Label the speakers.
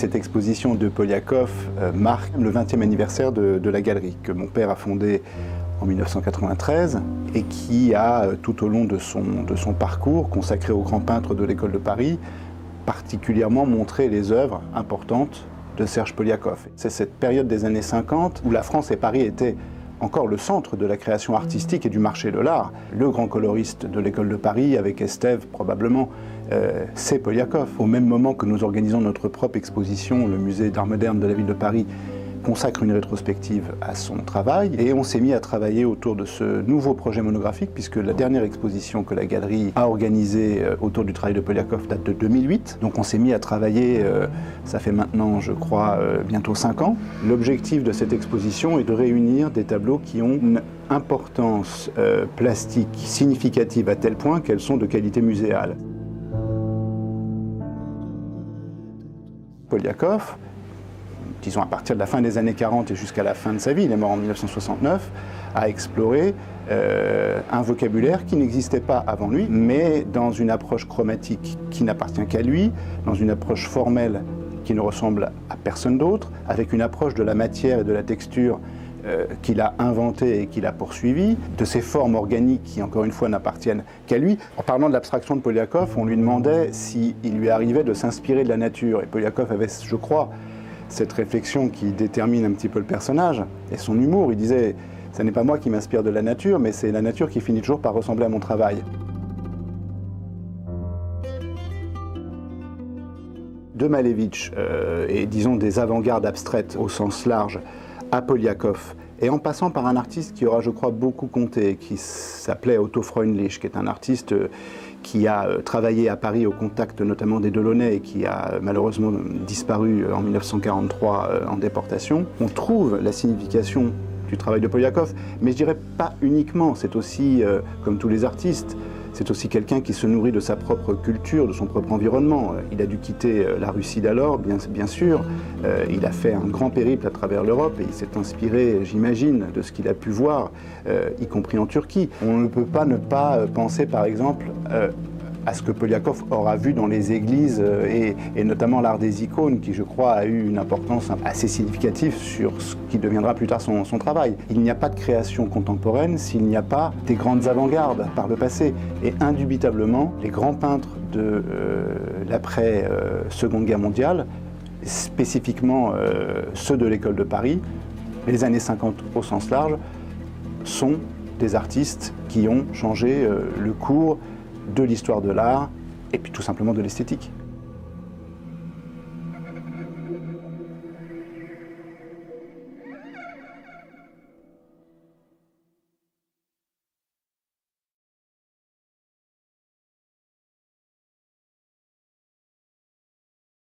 Speaker 1: cette exposition de Poliakoff marque le 20e anniversaire de la galerie que mon père a fondée en 1993 et qui a, tout au long de son parcours consacré aux grands peintres de l'école de Paris, particulièrement montré les œuvres importantes de Serge Poliakoff. C'est cette période des années 50 où la France et Paris étaient encore le centre de la création artistique et du marché de l'art. Le grand coloriste de l'école de Paris, avec Estève probablement, c'est Poliakoff. Au même moment que nous organisons notre propre exposition, le musée d'art moderne de la ville de Paris consacre une rétrospective à son travail et on s'est mis à travailler autour de ce nouveau projet monographique puisque la dernière exposition que la galerie a organisée autour du travail de Poliakoff date de 2008. Donc on s'est mis à travailler, ça fait maintenant je crois bientôt 5 ans. L'objectif de cette exposition est de réunir des tableaux qui ont une importance plastique significative à tel point qu'elles sont de qualité muséale. Poliakoff, disons à partir de la fin des années 40 et jusqu'à la fin de sa vie, il est mort en 1969, a exploré un vocabulaire qui n'existait pas avant lui, mais dans une approche chromatique qui n'appartient qu'à lui, dans une approche formelle qui ne ressemble à personne d'autre, avec une approche de la matière et de la texture qu'il a inventée et qu'il a poursuivie, de ces formes organiques qui, encore une fois, n'appartiennent qu'à lui. En parlant de l'abstraction de Poliakoff, on lui demandait s'il lui arrivait de s'inspirer de la nature. Et Poliakoff avait, je crois, cette réflexion qui détermine un petit peu le personnage et son humour. Il disait « ce n'est pas moi qui m'inspire de la nature, mais c'est la nature qui finit toujours par ressembler à mon travail ». De Malevich et disons des avant-gardes abstraites au sens large à Poliakoff, et en passant par un artiste qui aura, je crois, beaucoup compté, qui s'appelait Otto Freundlich, qui est un artiste qui a travaillé à Paris au contact notamment des Delaunay et qui a malheureusement disparu en 1943 en déportation. On trouve la signification du travail de Poliakoff, mais je dirais pas uniquement, c'est aussi, comme tous les artistes, c'est aussi quelqu'un qui se nourrit de sa propre culture, de son propre environnement. Il a dû quitter la Russie d'alors, bien sûr. Il a fait un grand périple à travers l'Europe et il s'est inspiré, j'imagine, de ce qu'il a pu voir, y compris en Turquie. On ne peut pas ne pas penser, par exemple, à ce que Poliakoff aura vu dans les églises et notamment l'art des icônes qui, je crois, a eu une importance assez significative sur ce qui deviendra plus tard son travail. Il n'y a pas de création contemporaine s'il n'y a pas des grandes avant-gardes par le passé. Et indubitablement, les grands peintres de l'après-Seconde Guerre mondiale, spécifiquement ceux de l'école de Paris, les années 50 au sens large, sont des artistes qui ont changé le cours de l'histoire de l'art et puis tout simplement de l'esthétique.